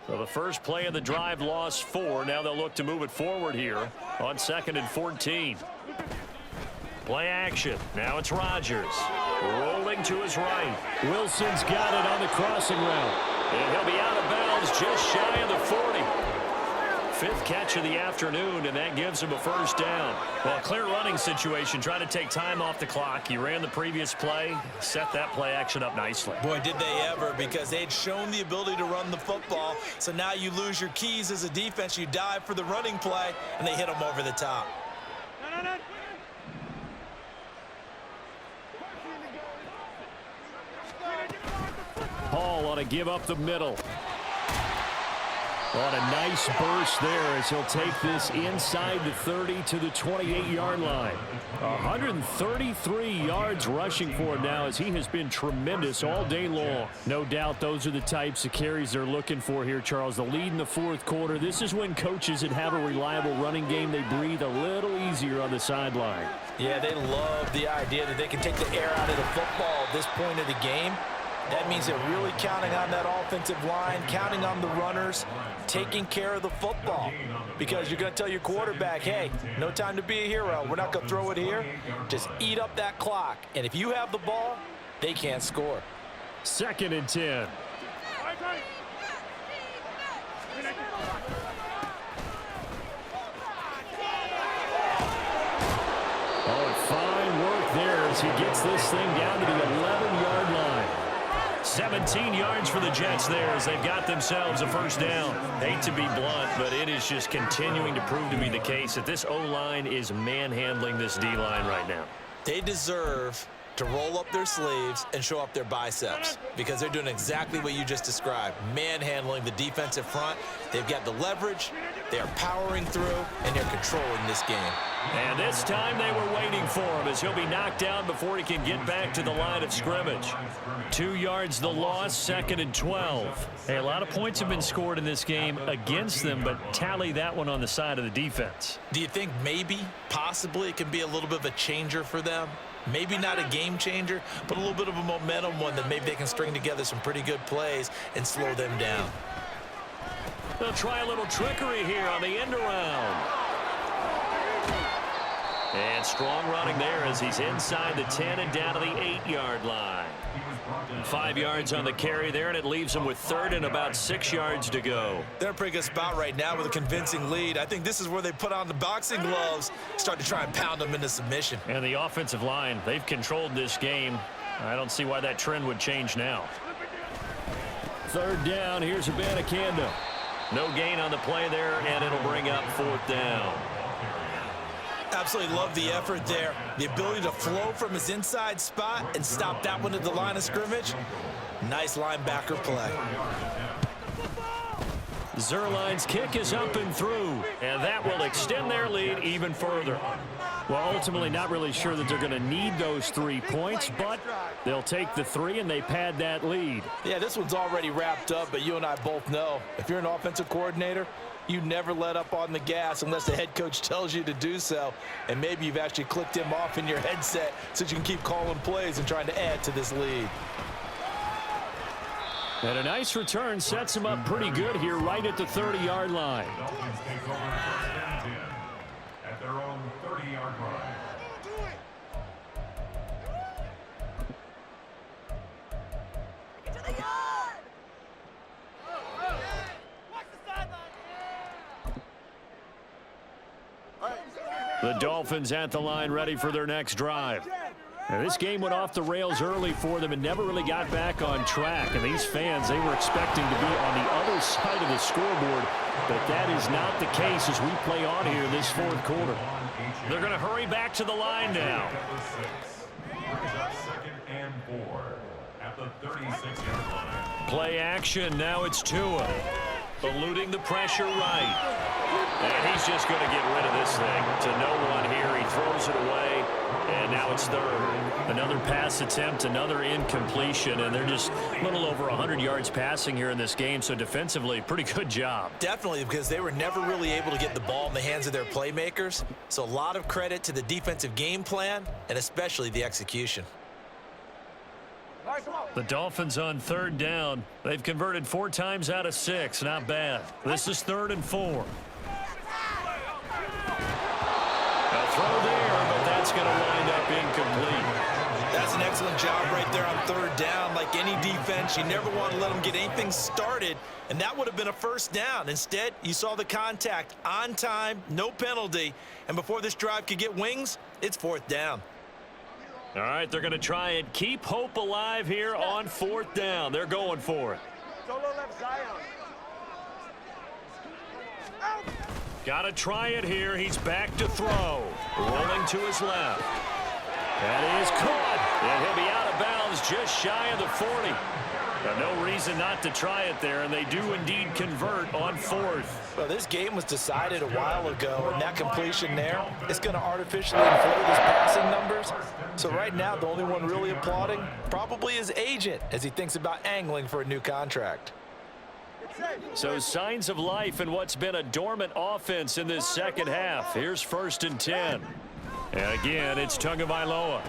So the first play of the drive lost 4. Now they'll look to move it forward here on 2nd and 14. Play action. Now it's Rodgers. Rolling to his right. Wilson's got it on the crossing route. And he'll be out of bounds just shy of the 40. 5th catch of the afternoon, and that gives him a first down. Well, clear running situation, trying to take time off the clock. He ran the previous play, set that play action up nicely. Boy, did they ever, because they'd shown the ability to run the football. So now you lose your keys as a defense. You dive for the running play, and they hit them over the top. Hall ought to give up the middle. On a nice burst there as he'll take this inside the 30 to the 28-yard line. 133 yards rushing for him now as he has been tremendous all day long. No doubt those are the types of carries they're looking for here, Charles. The lead in the fourth quarter. This is when coaches that have a reliable running game, they breathe a little easier on the sideline. Yeah, they love the idea that they can take the air out of the football at this point of the game. That means they're really counting on that offensive line, counting on the runners, taking care of the football. Because you're going to tell your quarterback, hey, no time to be a hero. We're not going to throw it here. Just eat up that clock. And if you have the ball, they can't score. 2nd and 10. Oh, fine work there as he gets this thing down to the 11-yard line. 17 yards for the Jets there as they've got themselves a first down. Hate to be blunt, but it is just continuing to prove to be the case that this O-line is manhandling this D-line right now. They deserve to roll up their sleeves and show up their biceps because they're doing exactly what you just described, manhandling the defensive front. They've got the leverage, they're powering through, and they're controlling this game. And this time they were waiting for him as he'll be knocked down before he can get back to the line of scrimmage. 2 yards the loss, 2nd and 12. Hey, a lot of points have been scored in this game against them, but tally that one on the side of the defense. Do you think maybe, possibly, it can be a little bit of a changer for them? Maybe not a game changer, but a little bit of a momentum one that maybe they can string together some pretty good plays and slow them down. They'll try a little trickery here on the end around. And strong running there as he's inside the 10 and down to the 8-yard line. 5 yards on the carry there, and it leaves him with 3rd and about 6 yards to go. They're in a pretty good spot right now with a convincing lead. I think this is where they put on the boxing gloves, start to try and pound them into submission. And the offensive line, they've controlled this game. I don't see why that trend would change now. 3rd down, here's Abanikanda. No gain on the play there, and it'll bring up 4th down. Absolutely love the effort there. The ability to flow from his inside spot and stop that one at the line of scrimmage. Nice linebacker play. Zerline's kick is up and through, and that will extend their lead even further. Well, ultimately not really sure that they're going to need those 3 points, but they'll take the 3 and they pad that lead. Yeah, this one's already wrapped up, but you and I both know if you're an offensive coordinator, you never let up on the gas unless the head coach tells you to do so. And maybe you've actually clicked him off in your headset so you can keep calling plays and trying to add to this lead. And a nice return sets him up pretty good here right at the 30-yard line. Dolphins take over first and 10 at their own 30-yard line. The Dolphins at the line ready for their next drive. Now, this game went off the rails early for them and never really got back on track. And these fans, they were expecting to be on the other side of the scoreboard, but that is not the case as we play on here this fourth quarter. They're going to hurry back to the line now. Brings up second and 4 at the 36-yard line. Play action. Now it's Tua. Eluding the pressure right. And he's just going to get rid of this thing to no one here. He throws it away, and now it's third. Another pass attempt, another incompletion, and they're just a little over 100 yards passing here in this game, so defensively, pretty good job. Definitely, because they were never really able to get the ball in the hands of their playmakers. So a lot of credit to the defensive game plan, and especially the execution. The Dolphins on third down. They've converted 4 times out of 6. Not bad. This is 3rd and 4. A throw there, but that's going to wind up incomplete. That's an excellent job right there on 3rd down. Like any defense, you never want to let them get anything started, and that would have been a 1st down. Instead, you saw the contact on time, no penalty, and before this drive could get wings, it's 4th down. All right, they're going to try and keep hope alive here on 4th down. They're going for it. Solo left Zion. Got to try it here. He's back to throw. Rolling to his left. That is caught. And he'll be out of bounds just shy of the 40. No reason not to try it there, and they do indeed convert on 4th. Well, this game was decided a while ago, and that completion there is going to artificially inflate his passing numbers. So right now, the only one really applauding probably his agent as he thinks about angling for a new contract. So signs of life in what's been a dormant offense in this second half. Here's 1st and 10. And again, it's Tagovailoa.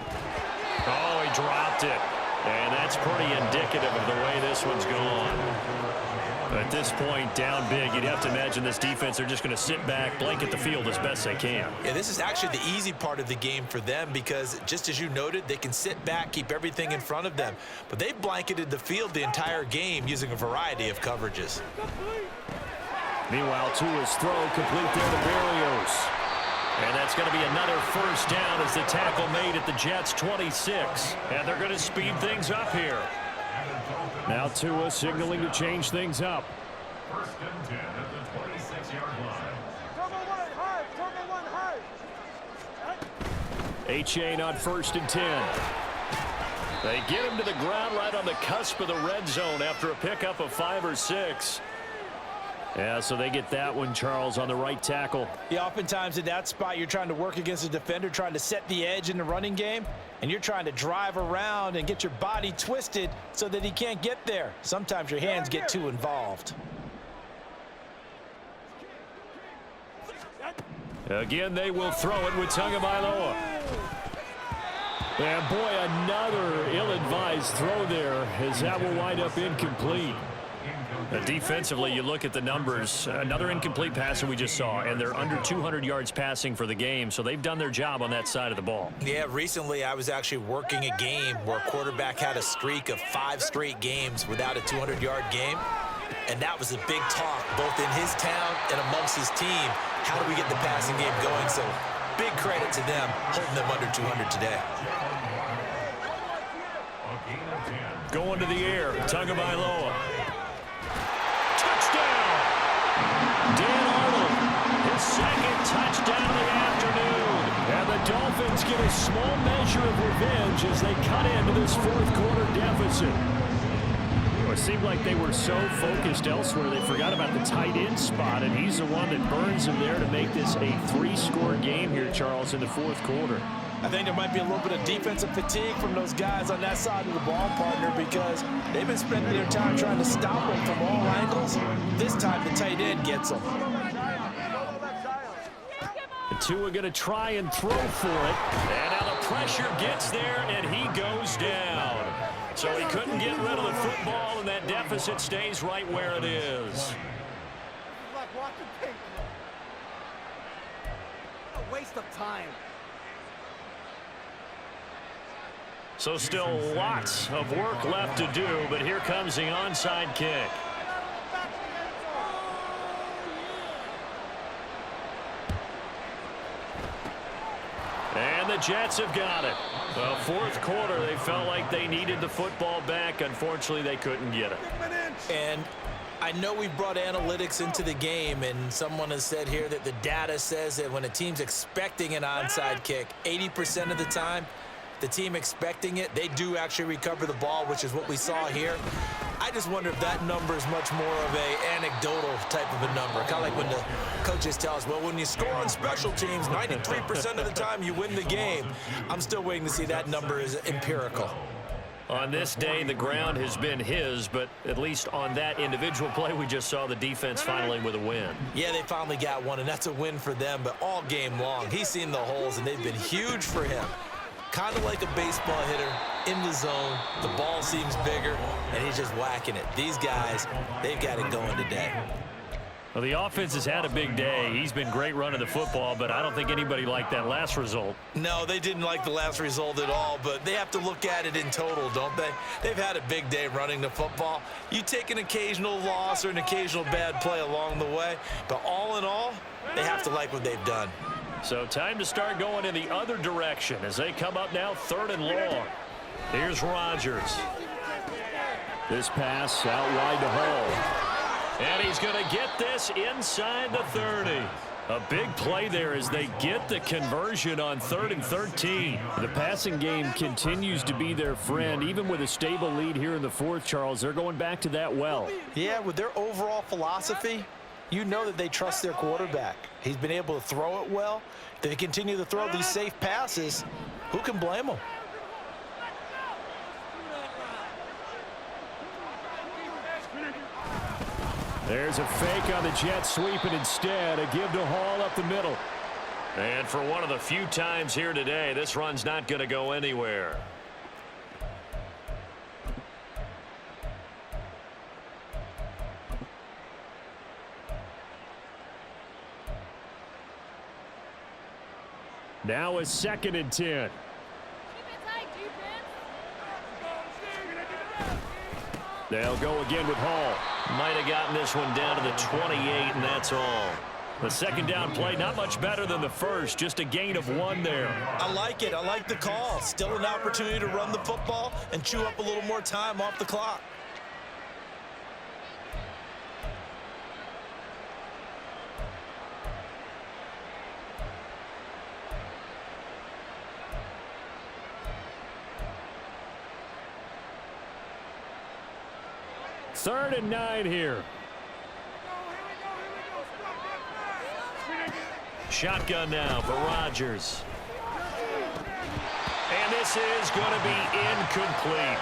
Oh, he dropped it. And that's pretty indicative of the way this one's gone. At this point, down big, you'd have to imagine this defense, they're just going to sit back, blanket the field as best they can. Yeah, this is actually the easy part of the game for them because, just as you noted, they can sit back, keep everything in front of them. But they've blanketed the field the entire game using a variety of coverages. Meanwhile, Tua's throw complete there to Berrios. And that's going to be another 1st down as the tackle made at the Jets' 26. And they're going to speed things up here. Now Tua signaling to change things up. 1st and 10 at the 26-yard line. Turbo one high. H.A. on 1st and 10. They get him to the ground right on the cusp of the red zone after a pickup of 5 or 6. Yeah, so they get that one, Charles, on the right tackle. Yeah, oftentimes in that spot, you're trying to work against a defender, trying to set the edge in the running game, and you're trying to drive around and get your body twisted so that he can't get there. Sometimes your hands get too involved. Again, they will throw it with Tagovailoa. And boy, another ill-advised throw there as that will wind up incomplete. Defensively, you look at the numbers, another incomplete pass that we just saw, and they're under 200 yards passing for the game, so they've done their job on that side of the ball. Yeah, recently I was actually working a game where a quarterback had a streak of 5 straight games without a 200-yard game, and that was a big talk both in his town and amongst his team. How do we get the passing game going? So big credit to them holding them under 200 today. Going to the air, Tagovailoa. Dan Arnold, his 2nd touchdown of the afternoon. And the Dolphins get a small measure of revenge as they cut into this 4th quarter deficit. It seemed like they were so focused elsewhere they forgot about the tight end spot, and he's the one that burns them there to make this a 3-score game here, Charles, in the fourth quarter. I think there might be a little bit of defensive fatigue from those guys on that side of the ball, partner, because they've been spending their time trying to stop them from all angles. This time the tight end gets them. The two are going to try and throw for it. And now the pressure gets there, and he goes down. So he couldn't get rid of the football, and that deficit stays right where it is. A waste of time. So still lots of work left to do, but here comes the onside kick. And the Jets have got it. The fourth quarter, they felt like they needed the football back. Unfortunately, they couldn't get it. And I know we brought analytics into the game, and someone has said here that the data says that when a team's expecting an onside kick, 80% of the time, the team expecting it, they do actually recover the ball, which is what we saw here. I just wonder if that number is much more of a anecdotal type of a number. Kind of like when the coaches tell us, well, when you score on special teams, 93% of the time you win the game. I'm still waiting to see that number is empirical. On this day, the ground has been his, but at least on that individual play, we just saw the defense finally with a win. Yeah, they finally got one, and that's a win for them, but all game long, he's seen the holes, and they've been huge for him. Kind of like a baseball hitter in the zone. The ball seems bigger, and he's just whacking it. These guys, they've got it going today. Well, the offense has had a big day. He's been great running the football, but I don't think anybody liked that last result. No, they didn't like the last result at all, but they have to look at it in total, don't they? They've had a big day running the football. You take an occasional loss or an occasional bad play along the way, but all in all, they have to like what they've done. So time to start going in the other direction as they come up now 3rd and long. Here's Rodgers. This pass out wide to Hall. And he's going to get this inside the 30. A big play there as they get the conversion on 3rd and 13. The passing game continues to be their friend. Even with a stable lead here in the fourth, Charles, they're going back to that well. Yeah, with their overall philosophy, you know that they trust their quarterback. He's been able to throw it well. If they continue to throw these safe passes, who can blame them? There's a fake on the Jets sweep, and instead a give to Hall up the middle. And for one of the few times here today, this run's not going to go anywhere. Now is 2nd and 10. They'll go again with Hall. Might have gotten this one down to the 28, and that's all. The second down play, not much better than the first, just a gain of 1 there. I like it. I like the call. Still an opportunity to run the football and chew up a little more time off the clock. Third and 9 here. Shotgun now for Rodgers. And this is going to be incomplete.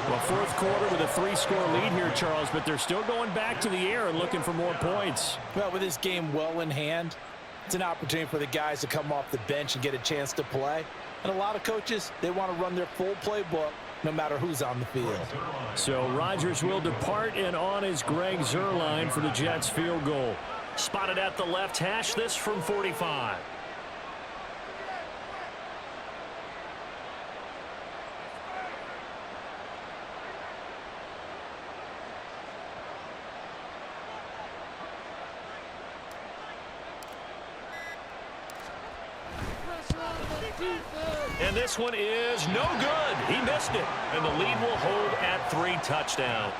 Well, fourth quarter with a 3-score lead here, Charles, but they're still going back to the air and looking for more points. Well, with this game well in hand, it's an opportunity for the guys to come off the bench and get a chance to play. And a lot of coaches, they want to run their full playbook no matter who's on the field. So Rodgers will depart, and on is Greg Zuerlein for the Jets field goal. Spotted at the left hash, this from 45. And this one is no good. He missed it. And the lead will hold at 3 touchdowns.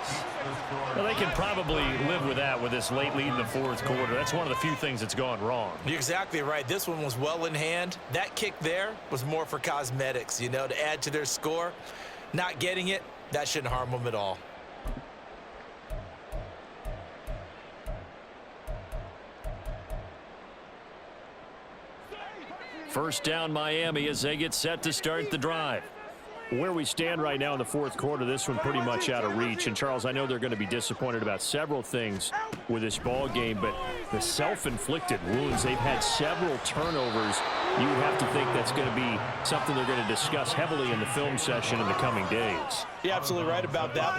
Well, they can probably live with that with this late lead in the fourth quarter. That's one of the few things that's gone wrong. You're exactly right. This one was well in hand. That kick there was more for cosmetics, you know, to add to their score. Not getting it, that shouldn't harm them at all. First down Miami as they get set to start the drive. Where we stand right now in the fourth quarter, this one pretty much out of reach. And, Charles, I know they're going to be disappointed about several things with this ball game, but the self-inflicted wounds, they've had several turnovers. You would have to think that's going to be something they're going to discuss heavily in the film session in the coming days. You're absolutely right about that.